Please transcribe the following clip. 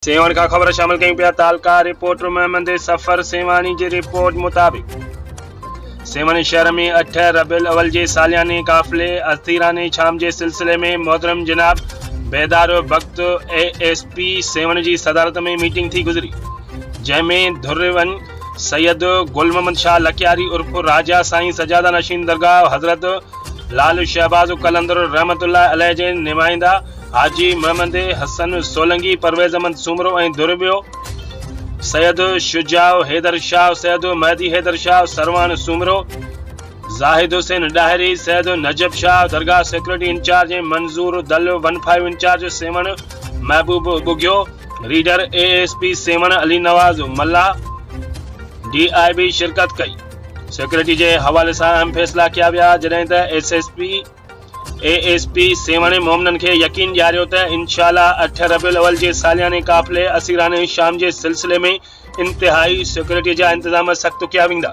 Seven का ख़बर शामिल कयूं पिया। तालका रिपोर्टर मोहम्मद सफ़र सेवानी जी रिपोर्ट मुताबिक़ सेवन शहर में 8 रबीउल अव्वल जे सालियाने काफ़िले असीराने शाम जे सिलसिले में मोहतरम जनाब बेदार वक्त ASP सेवन जी सदारत में मीटिंग थी गुज़री, जंहिंमें धुर्रवन सैयद गुल मोहम्मद शाह लकियारी उर्फ राजा साईं सजादा नशीन दरगाह हज़रत लाल शहबाज कलंदर रहमतुल्लाह अलैह जे नुमाइंदा हाजी मोहम्मद हसन सोलंगी, परवेज़ अहमद सुमरो ऐं धुर्रबियो सैयद शुजाउ हैदर शाह, सैयद महदी हैदर शाह सरवान सुमरो, जाहिद हुसैन डाहरी, सैयद नजब शाह दरगाह सेक्रेटरी इंचार्ज ऐं Manzoor Dal 15 incharge seven Mehboob Bughio, reader ASP seven Ali Nawaz Malla DIB शिरकत कई। सेक्रेटरी के हवाले से अहम फैसला किया विया, जड॒हिं त ASP सेवन मोमनन के यकीन ॾियारियो त इंशाअल्लाह 8 रबीउल अव्वल जे सालियाने काफ़िले असीराने शाम जे सिलसिले में इंतहाई सिक्योरिटी जा इंतजाम सख्त कया वेंदा।